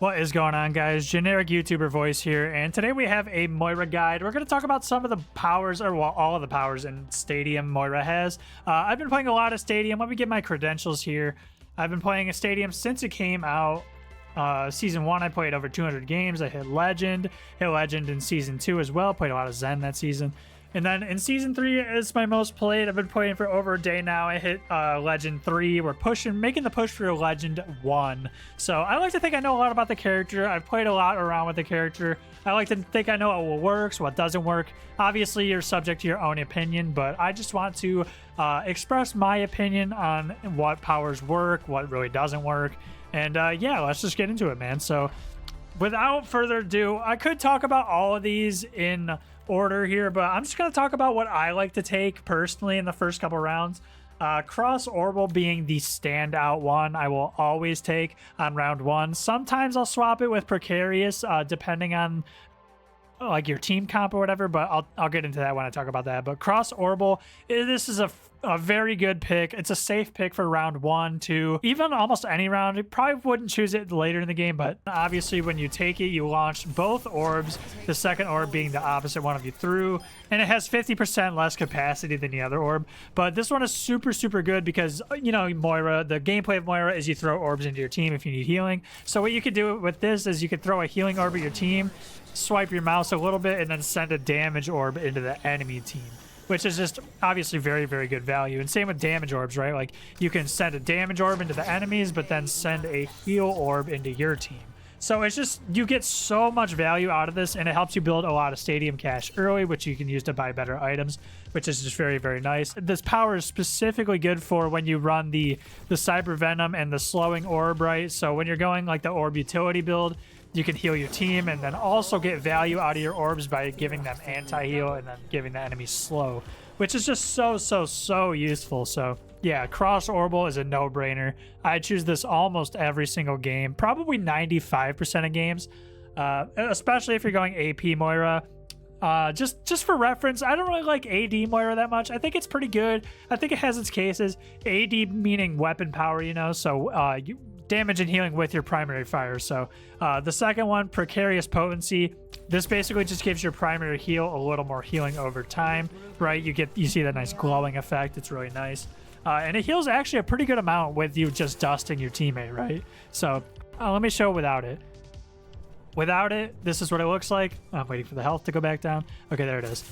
What is going on, guys? Generic YouTuber voice here, and today we have a Moira guide. We're going to talk about some of the powers, or well, all of the powers in Stadium Moira has. I've been playing a lot of Stadium. Let me get my credentials here. I've been playing a Stadium since it came out. Season 1, I played over 200 games. I hit Legend in Season 2 as well. Played a lot of Zen that season. And then in Season 3 is my most played. I've been playing for over a day now. I hit Legend 3. We're making the push for Legend 1. So I like to think I know a lot about the character. I've played a lot around with the character. I like to think I know what works, what doesn't work. Obviously, you're subject to your own opinion, but I just want to express my opinion on what powers work, what really doesn't work. And yeah, let's just get into it, man. So without further ado, I could talk about all of these in order here, but I'm just going to talk about what I like to take personally in the first couple rounds. Cross Orbital being the standout one I will always take on round 1. Sometimes I'll swap it with Precarious depending on like your team comp or whatever, but I'll get into that when I talk about that. But Cross Orbital, this is a very good pick. It's a safe pick for round 1, 2, even almost any round. You probably wouldn't choose it later in the game, but obviously when you take it, you launch both orbs, the second orb being the opposite one of you through, and it has 50% less capacity than the other orb. But this one is super, super good because, you know, Moira, the gameplay of Moira is you throw orbs into your team if you need healing. So what you could do with this is you could throw a healing orb at your team, swipe your mouse a little bit, and then send a damage orb into the enemy team, which is just obviously very, very good value. And same with damage orbs, right? Like you can send a damage orb into the enemies, but then send a heal orb into your team. So it's just, you get so much value out of this, and it helps you build a lot of Stadium cash early, which you can use to buy better items, which is just very, very nice. This power is specifically good for when you run the Cyber Venom and the slowing orb, right? So when you're going like the orb utility build, you can heal your team and then also get value out of your orbs by giving them anti-heal and then giving the enemy slow, which is just so useful. So yeah, Cross Orbital is a no-brainer. I choose this almost every single game, probably 95% of games, especially if you're going AP Moira. Just for reference, I don't really like AD Moira that much. I think it's pretty good. I think it has its cases. AD meaning weapon power, you know, so damage and healing with your primary fire. So the second one, Precarious Potency, this basically just gives your primary heal a little more healing over time, right? You see that nice glowing effect. It's really nice, and it heals actually a pretty good amount with you just dusting your teammate, right? So let me show without it. Without it, this is what it looks like. I'm waiting for the health to go back down. Okay, there it is.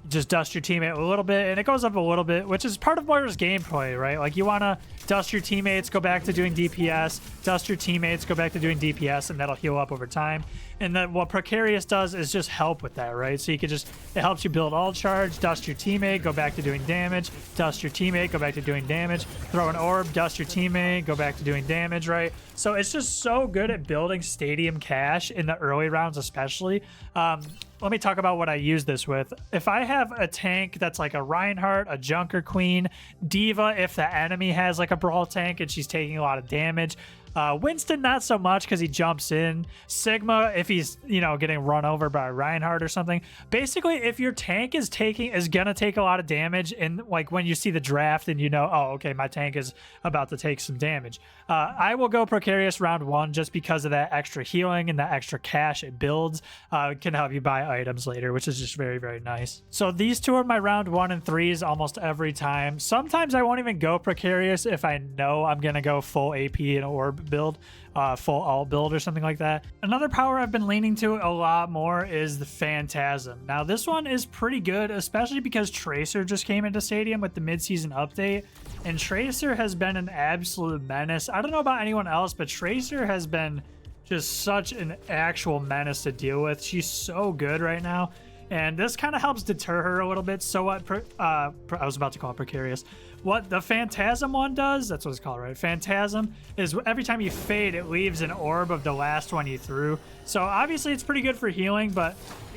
Just dust your teammate a little bit, and it goes up a little bit, which is part of Moira's gameplay, right? Like, you want to dust your teammates, go back to doing DPS, dust your teammates, go back to doing DPS, and that'll heal up over time. And then what Precarious does is just help with that, right? So you could just, it helps you build all charge, dust your teammate, go back to doing damage, dust your teammate, go back to doing damage, throw an orb, dust your teammate, go back to doing damage, right? So it's just so good at building Stadium cash in the early rounds, especially. Let me talk about what I use this with. If I have a tank that's like a Reinhardt, a Junker Queen, Diva, if the enemy has like a Brawl tank and she's taking a lot of damage, Winston not so much because he jumps in, Sigma if he's, you know, getting run over by Reinhardt or something. Basically, if your tank is gonna take a lot of damage, and like when you see the draft and you know, oh, okay, my tank is about to take some damage, I will go Precarious round 1 just because of that extra healing and that extra cash it builds. Can help you buy items later, which is just very, very nice. So these two are my round 1 and 3s almost every time. Sometimes I won't even go Precarious if I know I'm gonna go full AP and orb build, full alt build or something like that. Another power I've been leaning to a lot more is the Phantasm. Now this one is pretty good, especially because Tracer just came into Stadium with the mid-season update, and Tracer has been an absolute menace. I don't know about anyone else, but Tracer has been just such an actual menace to deal with. She's so good right now, and this kind of helps deter her a little bit. So what I was about to call it Precarious. What the Phantasm one does, that's what it's called, right? Phantasm is every time you fade, it leaves an orb of the last one you threw. So obviously it's pretty good for healing, but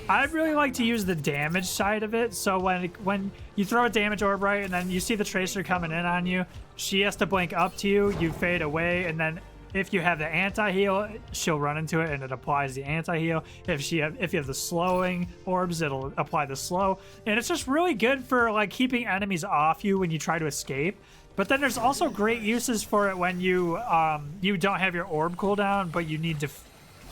I really like to use the damage side of it. So when you throw a damage orb, right, and then you see the Tracer coming in on you, she has to blink up to you, you fade away, and then if you have the anti-heal, she'll run into it and it applies the anti-heal. If you have the slowing orbs, it'll apply the slow. And it's just really good for like keeping enemies off you when you try to escape. But then there's also great uses for it when you you don't have your orb cooldown, but you need to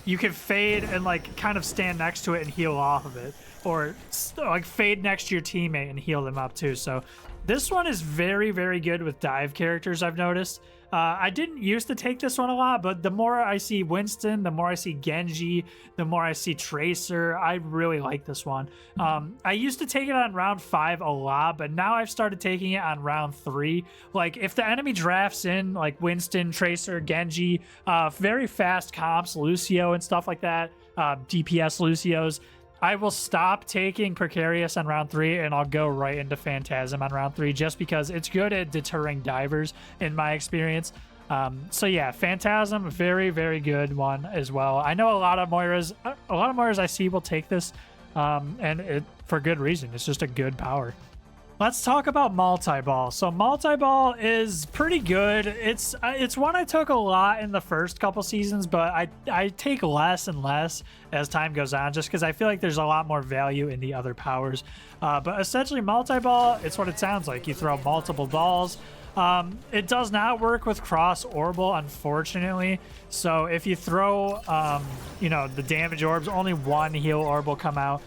you can fade and like kind of stand next to it and heal off of it, or like fade next to your teammate and heal them up too. So this one is very, very good with dive characters, I've noticed. I didn't used to take this one a lot, but the more I see Winston, the more I see Genji, the more I see Tracer, I really like this one. I used to take it on round 5 a lot, but now I've started taking it on round 3. Like, if the enemy drafts in, like, Winston, Tracer, Genji, very fast comps, Lucio and stuff like that, DPS Lucios, I will stop taking Precarious on round 3 and I'll go right into Phantasm on round 3 just because it's good at deterring divers in my experience. So yeah, Phantasm, very, very good one as well. I know a lot of Moiras I see will take this, and for good reason. It's just a good power. Let's talk about multi-ball. So multi-ball is pretty good. It's one I took a lot in the first couple seasons, but I take less and less as time goes on just because I feel like there's a lot more value in the other powers. But essentially multi-ball, it's what it sounds like. You throw multiple balls. It does not work with cross orbital, unfortunately. So if you throw, you know, the damage orbs, only one heal orb will come out.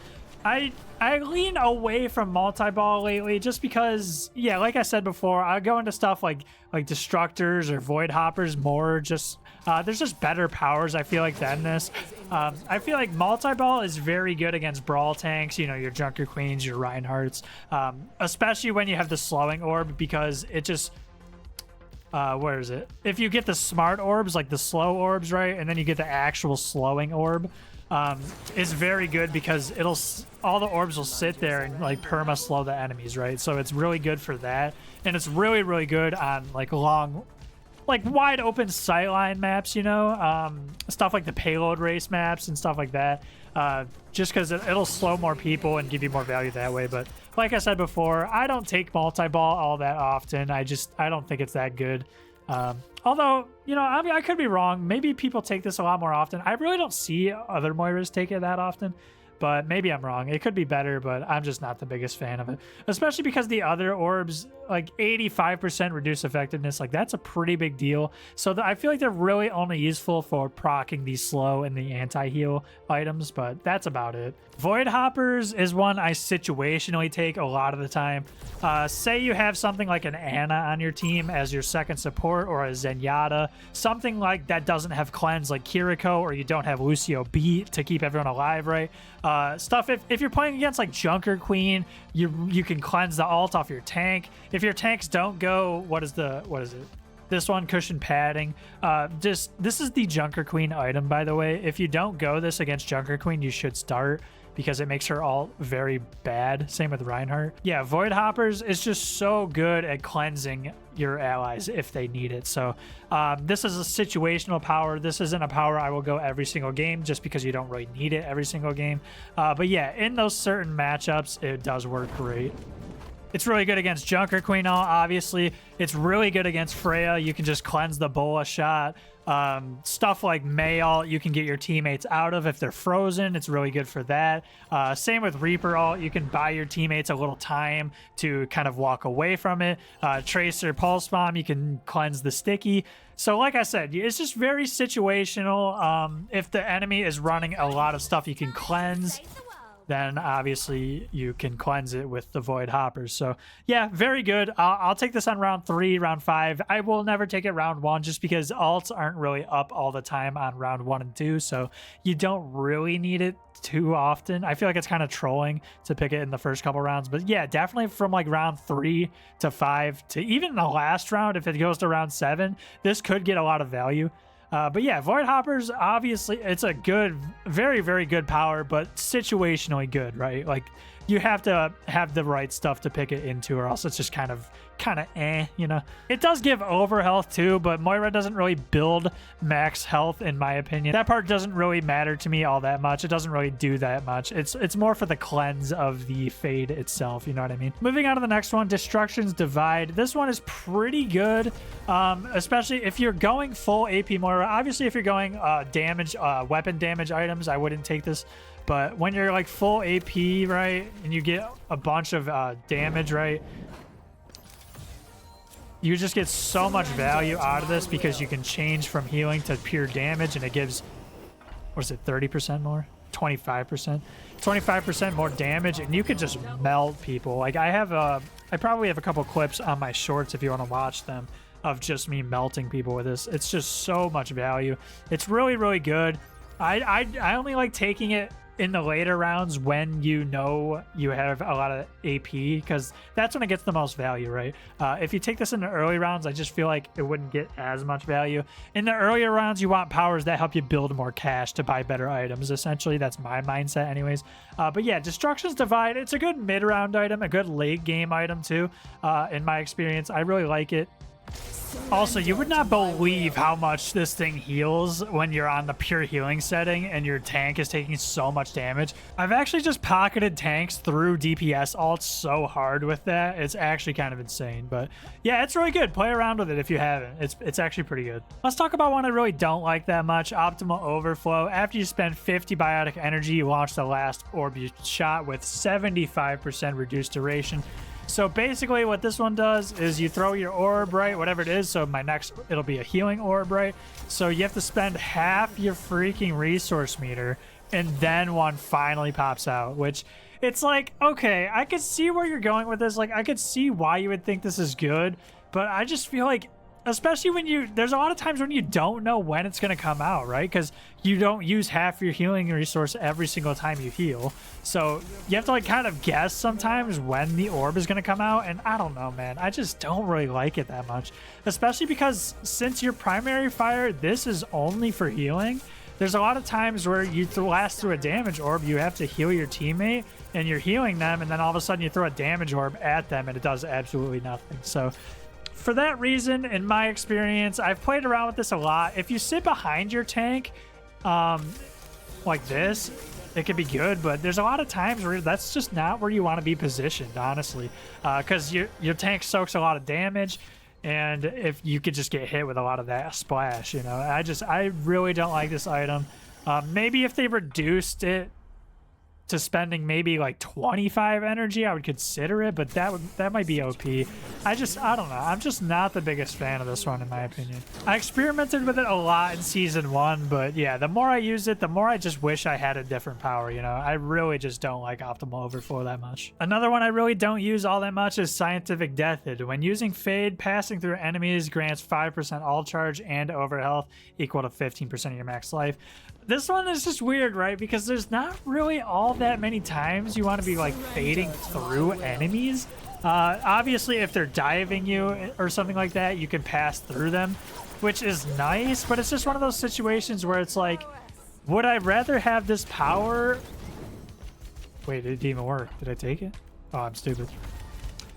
I lean away from multi-ball lately just because, yeah, like I said before, I go into stuff like Destructors or Void Hoppers more. Just there's just better powers, I feel like, than this. I feel like multi-ball is very good against brawl tanks, you know, your Junker Queens, your Reinhardts, especially when you have the slowing orb, because it just... where is it? If you get the smart orbs, like the slow orbs, right, and then you get the actual slowing orb, it's very good because all the orbs will sit there and like perma slow the enemies, right? So it's really good for that, and it's really, really good on like long, like wide open sightline maps, you know, stuff like the payload race maps and stuff like that, just because it'll slow more people and give you more value that way. But like I said before, I don't take multi-ball all that often. I don't think it's that good. Although, you know, I could be wrong. Maybe people take this a lot more often. I really don't see other Moiras take it that often, but maybe I'm wrong. It could be better, but I'm just not the biggest fan of it, especially because the other orbs, like 85% reduce effectiveness, like that's a pretty big deal. So I feel like they're really only useful for proccing the slow and the anti-heal items, but that's about it. Void Hoppers is one I situationally take a lot of the time. Say you have something like an Ana on your team as your second support, or a Zenyatta, something like that doesn't have cleanse like Kiriko, or you don't have Lucio beat to keep everyone alive, right? Stuff if you're playing against like Junker Queen, you can cleanse the ult off your tank. If your tanks don't go, what is it? This one, cushion padding. This is the Junker Queen item, by the way. If you don't go this against Junker Queen, you should start, because it makes her ult very bad. Same with Reinhardt. Yeah, Void Hoppers is just so good at cleansing your allies if they need it. So this is a situational power. This isn't a power I will go every single game just because you don't really need it every single game. But yeah, in those certain matchups, it does work great. It's really good against Junker Queen, obviously. It's really good against Freya. You can just cleanse the Bola shot. Stuff like Mayalt, you can get your teammates out of if they're frozen. It's really good for that. Same with Reaper ult. You can buy your teammates a little time to kind of walk away from it. Tracer Pulse Bomb, you can cleanse the sticky. So like I said, it's just very situational. If the enemy is running a lot of stuff you can cleanse, then obviously you can cleanse it with the Void Hoppers. So yeah, very good. I'll take this on round 3, round 5. I will never take it round 1 just because ults aren't really up all the time on round 1 and 2. So you don't really need it too often. I feel like it's kind of trolling to pick it in the first couple rounds. But yeah, definitely from like round 3 to 5 to even the last round, if it goes to round 7, this could get a lot of value. But yeah, Void Hoppers, obviously, it's a good, very, very good power, but situationally good, right? Like, you have to have the right stuff to pick it into, or else it's just kind of you know. It does give over health too, but Moira doesn't really build max health, in my opinion. That part doesn't really matter to me all that much. It doesn't really do that much. It's more for the cleanse of the fade itself, you know what I mean? Moving on to the next one, Destruction's Divide. This one is pretty good, especially if you're going full AP Moira. Obviously, if you're going weapon damage items, I wouldn't take this. But when you're like full AP, right, and you get a bunch of damage, right, you just get so much value out of this because you can change from healing to pure damage, and it gives what is it, 30% more? 25% more damage, and you could just melt people. Like I probably have a couple clips on my shorts if you want to watch them of just me melting people with this. It's just so much value. It's really, really good. I only like taking it in the later rounds when you know you have a lot of AP, because that's when it gets the most value, right? If you take this in the early rounds, I just feel like it wouldn't get as much value. In the earlier rounds, you want powers that help you build more cash to buy better items, essentially. That's my mindset anyways. But yeah, Destruction's Divide, it's a good mid-round item, a good late game item too, in my experience. I really like it. Also, you would not believe how much this thing heals when you're on the pure healing setting and your tank is taking so much damage. I've actually just pocketed tanks through DPS ults so hard with that. It's actually kind of insane. But yeah, it's really good. Play around with it if you haven't. It's actually pretty good. Let's talk about one I really don't like that much, Optimal Overflow. After you spend 50 biotic energy, you launch the last orb you shot with 75% reduced duration. So basically what this one does is you throw your orb, right, whatever it is. So my next, it'll be a healing orb, right? So you have to spend half your freaking resource meter, and then one finally pops out, which it's like, okay, I could see where you're going with this. Like, I could see why you would think this is good, but I just feel like, especially when there's a lot of times when you don't know when it's going to come out, right? Because you don't use half your healing resource every single time you heal. So you have to like kind of guess sometimes when the orb is going to come out. And I don't know, man. I just don't really like it that much. Especially because since your primary fire, this is only for healing. There's a lot of times where you blast through a damage orb, you have to heal your teammate, and you're healing them, and then all of a sudden you throw a damage orb at them, and it does absolutely nothing. So for that reason, in my experience, I've played around with this a lot. If you sit behind your tank like this, it could be good, but there's a lot of times where that's just not where you want to be positioned, honestly, because your tank soaks a lot of damage, and if you could just get hit with a lot of that splash, you know. I really don't like this item. Maybe if they reduced it to spending maybe like 25 energy, I would consider it, but that might be OP. I don't know. I'm just not the biggest fan of this one, in my opinion. I experimented with it a lot in season 1, but yeah, the more I use it, the more I just wish I had a different power, you know. I really just don't like Optimal Overflow that much. Another one I really don't use all that much is Scientific Death. When using Fade, passing through enemies grants 5% all charge and overhealth, equal to 15% of your max life. This one is just weird, right? Because there's not really all that many times you want to be like fading through enemies. Obviously, if they're diving you or something like that, you can pass through them, which is nice, but it's just one of those situations where it's like, would I rather have this power? Wait, it didn't even work. Did I take it? Oh, I'm stupid.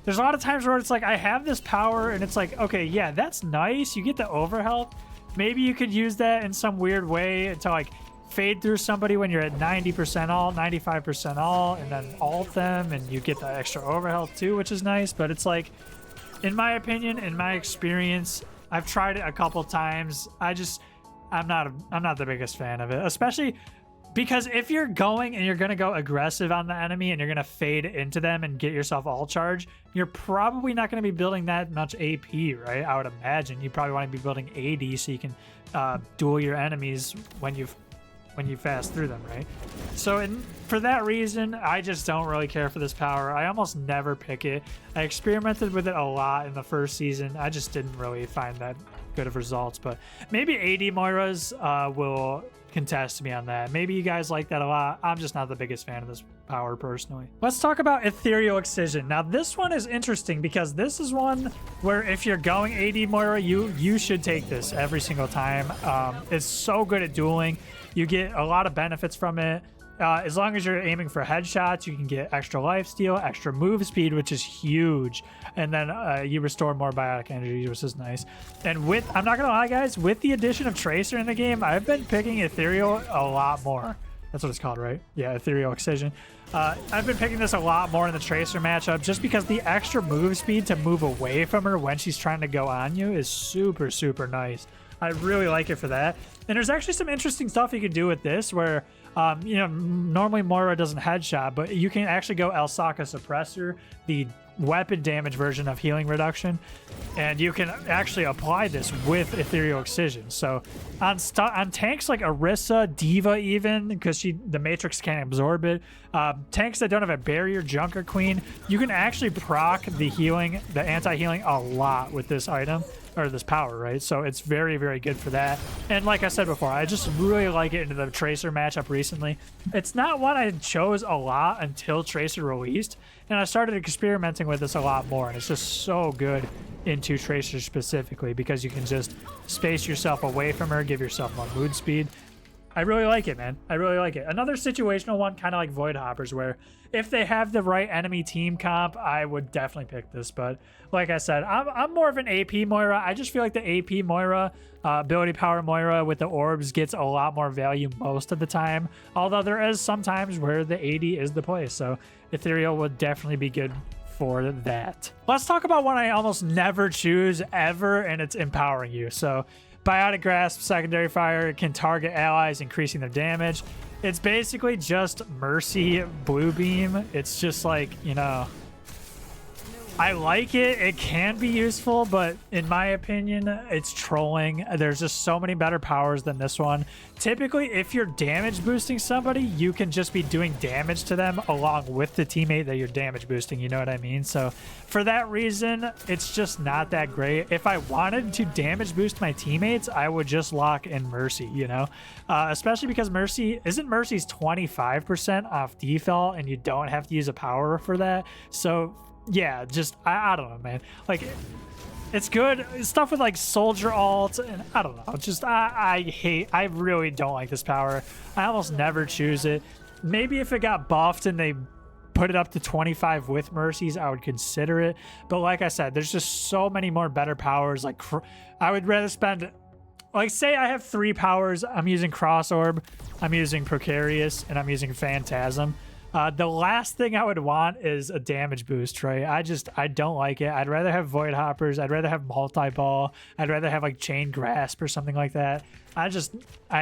There's a lot of times where it's like, I have this power and it's like, okay, yeah, that's nice. You get the overhealth. Maybe you could use that in some weird way to like fade through somebody when you're at 90% all, 95% all, and then ult them, and you get the extra overhealth too, which is nice. But it's like, in my opinion, in my experience, I've tried it a couple times. I'm not the biggest fan of it, especially because if you're going and you're going to go aggressive on the enemy and you're going to fade into them and get yourself all charge, you're probably not going to be building that much AP, right? I would imagine you probably want to be building AD so you can duel your enemies when you fast through them, right? So for that reason, I just don't really care for this power. I almost never pick it. I experimented with it a lot in the first season. I just didn't really find that good of results, but maybe AD Moiras will contest me on that. Maybe you guys like that a lot. I'm just not the biggest fan of this power personally. Let's talk about Ethereal Excision. Now this one is interesting because this is one where if you're going AD Moira, you should take this every single time. It's so good at dueling. You get a lot of benefits from it. As long as you're aiming for headshots, you can get extra lifesteal, extra move speed, which is huge. And then you restore more biotic energy, which is nice. And I'm not gonna lie, guys, with the addition of Tracer in the game, I've been picking Ethereal a lot more. That's what it's called, right? Yeah, Ethereal Excision. I've been picking this a lot more in the Tracer matchup just because the extra move speed to move away from her when she's trying to go on you is super, super nice. I really like it for that. And there's actually some interesting stuff you can do with this where, you know, normally Moira doesn't headshot, but you can actually go Elsaka Suppressor, the weapon damage version of healing reduction, and you can actually apply this with Ethereal Excision. So on tanks like Orisa, Diva even, because the Matrix can't absorb it, tanks that don't have a barrier, Junker Queen, you can actually proc the healing, the anti-healing a lot with this item, or this power, right? So it's very, very good for that. And like I said before, I just really like it into the Tracer matchup recently. It's not what I chose a lot until Tracer released, and I started experimenting with this a lot more, and it's just so good into Tracer specifically because you can just space yourself away from her, give yourself more mood speed. I really like it, man. I really like it. Another situational one, kind of like Void Hoppers, where if they have the right enemy team comp, I would definitely pick this. But like I said, I'm more of an AP Moira. I just feel like the AP Moira, ability power Moira with the orbs gets a lot more value most of the time. Although there is some times where the AD is the play. So Ethereal would definitely be good for that. Let's talk about one I almost never choose ever, and it's empowering you. So Biotic Grasp, secondary fire, can target allies, increasing their damage. It's basically just Mercy Blue Beam. It's just like, you know, I like it. It can be useful, but in my opinion, it's trolling. There's just so many better powers than this one. Typically, if you're damage boosting somebody, you can just be doing damage to them along with the teammate that you're damage boosting. You know what I mean? So for that reason, it's just not that great. If I wanted to damage boost my teammates, I would just lock in Mercy, you know? Especially because Mercy's 25% off default, and you don't have to use a power for that. So yeah, just I don't know, man. Like, it's good stuff with like soldier alt, and I don't know. Just I really don't like this power. I almost never choose it. Maybe if it got buffed and they put it up to 25 with Mercies, I would consider it. But like I said, there's just so many more better powers. Like, I would rather spend, like, say I have 3 powers. I'm using Cross Orb, I'm using Precarious, and I'm using Phantasm. The last thing I would want is a damage boost, right? I don't like it. I'd rather have Void Hoppers. I'd rather have Multi-Ball. I'd rather have like Chain Grasp or something like that. I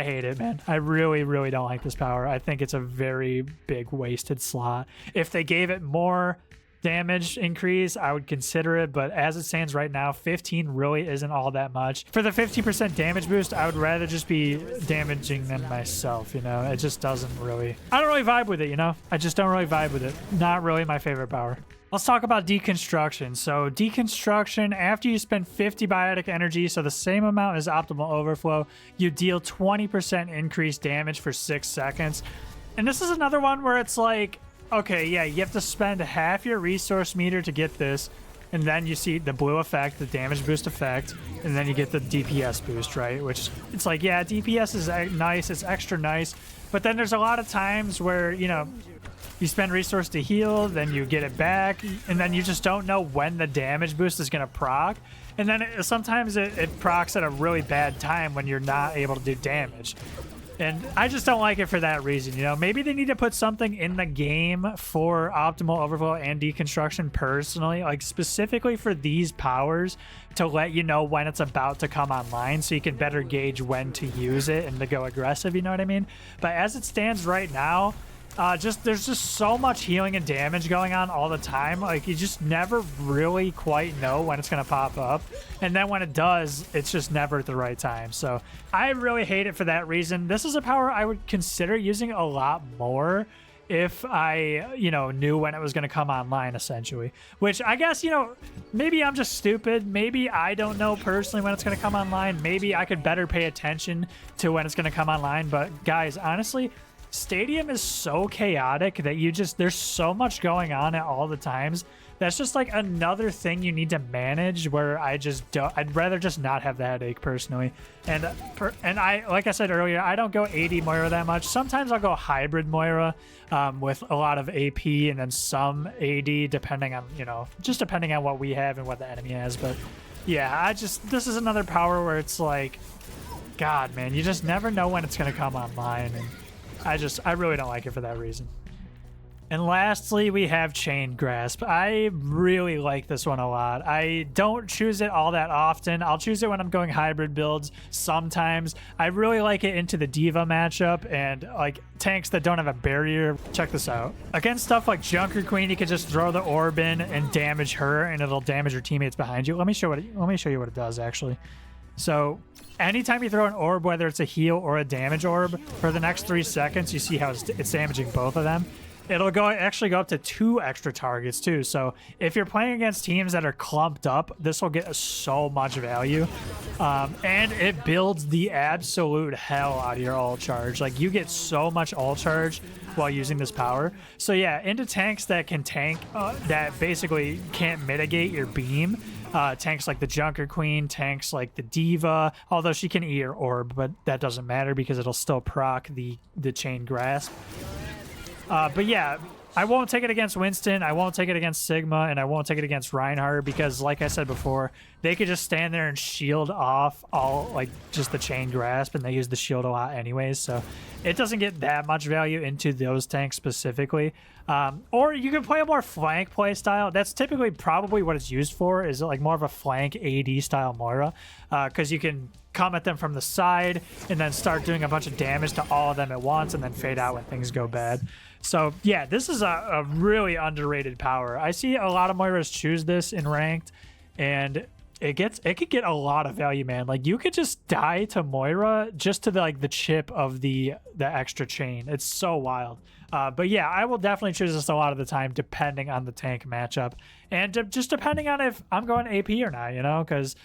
hate it, man. I really, really don't like this power. I think it's a very big wasted slot. If they gave it more damage increase, I would consider it, but as it stands right now, 15 really isn't all that much. For the 15% damage boost, I would rather just be damaging them myself, you know? It just doesn't really, I don't really vibe with it, you know? I just don't really vibe with it. Not really my favorite power. Let's talk about Deconstruction. So Deconstruction, after you spend 50 biotic energy, so the same amount as Optimal Overflow, you deal 20% increased damage for 6 seconds. And this is another one where it's like, okay, yeah, you have to spend half your resource meter to get this, and then you see the blue effect, the damage boost effect, and then you get the DPS boost, right? Which, it's like, yeah, DPS is nice, it's extra nice, but then there's a lot of times where, you know, you spend resource to heal, then you get it back, and then you just don't know when the damage boost is going to proc, and then sometimes it procs at a really bad time when you're not able to do damage. And I just don't like it for that reason, you know? Maybe they need to put something in the game for Optimal Overflow and Deconstruction personally, like specifically for these powers, to let you know when it's about to come online so you can better gauge when to use it and to go aggressive, you know what I mean? But as it stands right now, there's just so much healing and damage going on all the time. Like, you just never really quite know when it's going to pop up. And then when it does, it's just never at the right time. So I really hate it for that reason. This is a power I would consider using a lot more if I, you know, knew when it was going to come online, essentially. Which I guess, you know, maybe I'm just stupid. Maybe I don't know personally when it's going to come online. Maybe I could better pay attention to when it's going to come online. But guys, honestly, Stadium is so chaotic that there's so much going on at all the times. That's just like another thing you need to manage, where I'd rather just not have the headache personally. And I, like I said earlier, I don't go AD Moira that much. Sometimes I'll go hybrid Moira with a lot of AP and then some AD, depending on, you know, just depending on what we have and what the enemy has. But yeah, this is another power where it's like, God, man, you just never know when it's going to come online. And I really don't like it for that reason. And lastly, we have Chain Grasp. I really like this one a lot. I don't choose it all that often. I'll choose it when I'm going hybrid builds sometimes. I really like it into the Diva matchup and like tanks that don't have a barrier. Check this out. Against stuff like Junker Queen, you can just throw the orb in and damage her, and it'll damage your teammates behind you. Let me show you what it does actually. So anytime you throw an orb, whether it's a heal or a damage orb, for the next 3 seconds, you see how it's damaging both of them. It'll actually go up to 2 extra targets too. So if you're playing against teams that are clumped up, this will get so much value. And it builds the absolute hell out of your ult charge. Like, you get so much ult charge while using this power. So yeah, into tanks that can tank, that basically can't mitigate your beam. Tanks like the Junker Queen, tanks like the Diva, although she can eat your orb, but that doesn't matter because it'll still proc the Chain Grasp. But yeah, I won't take it against Winston, I won't take it against Sigma, and I won't take it against Reinhardt because, like I said before, they could just stand there and shield off all, like, just the Chain Grasp, and they use the shield a lot anyways, so it doesn't get that much value into those tanks specifically. Or you can play a more flank play style. That's typically probably what it's used for, is like more of a flank AD style Moira, because you can come at them from the side and then start doing a bunch of damage to all of them at once and then fade out when things go bad. So yeah, this is a really underrated power. I see a lot of Moiras choose this in ranked, and it could get a lot of value, man. Like, you could just die to Moira just to the chip of the extra chain. It's so wild. But yeah, I will definitely choose this a lot of the time, depending on the tank matchup, and just depending on if I'm going AP or not, you know, because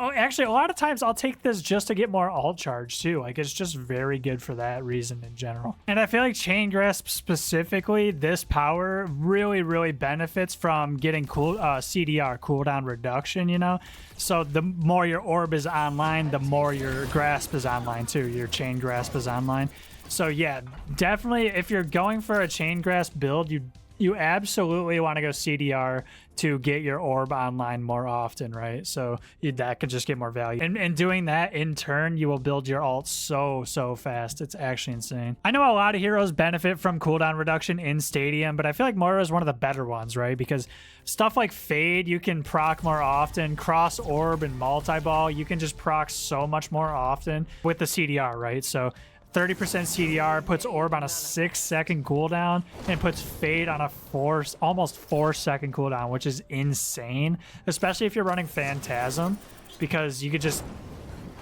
actually, a lot of times I'll take this just to get more ult charge too. Like, it's just very good for that reason in general. And I feel like Chain Grasp specifically, this power really, really benefits from getting CDR, cooldown reduction, you know? So the more your orb is online, the more your grasp is online too. Your Chain Grasp is online. So yeah, definitely if you're going for a Chain Grasp build, you absolutely want to go CDR to get your orb online more often, right? So that could just get more value. And doing that in turn, you will build your ult so fast. It's actually insane. I know a lot of heroes benefit from cooldown reduction in Stadium, but I feel like Moira is one of the better ones, right? Because stuff like Fade, you can proc more often. Cross Orb and Multi-Ball, you can just proc so much more often with the CDR, right? So 30% CDR puts Orb on a 6-second cooldown and puts Fade on a almost 4-second cooldown, which is insane, especially if you're running Phantasm, because you could just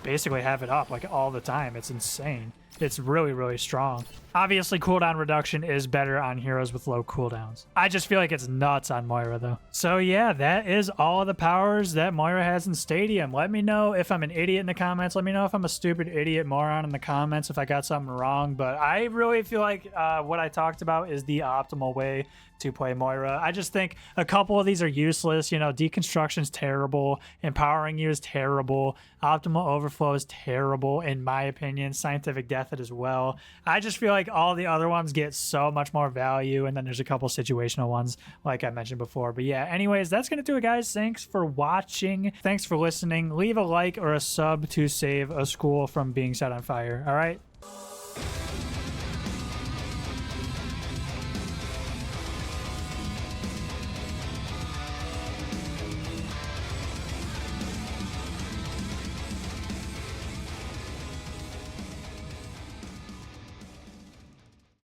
basically have it up like all the time. It's insane. It's really, really strong. Obviously, cooldown reduction is better on heroes with low cooldowns. I just feel like it's nuts on Moira, though. So yeah, that is all of the powers that Moira has in Stadium. Let me know if I'm an idiot in the comments. Let me know if I'm a stupid idiot moron in the comments, if I got something wrong. But I really feel like what I talked about is the optimal way to play Moira. I just think a couple of these are useless. You know, Deconstruction's terrible. Empowering You is terrible. Optimal Overflow is terrible, in my opinion. Scientific Death as well. I just feel like all the other ones get so much more value, and then there's a couple situational ones like I mentioned before. But yeah, anyways, that's gonna do it, guys. Thanks for watching. Thanks for listening. Leave a like or a sub to save a school from being set on fire. All right.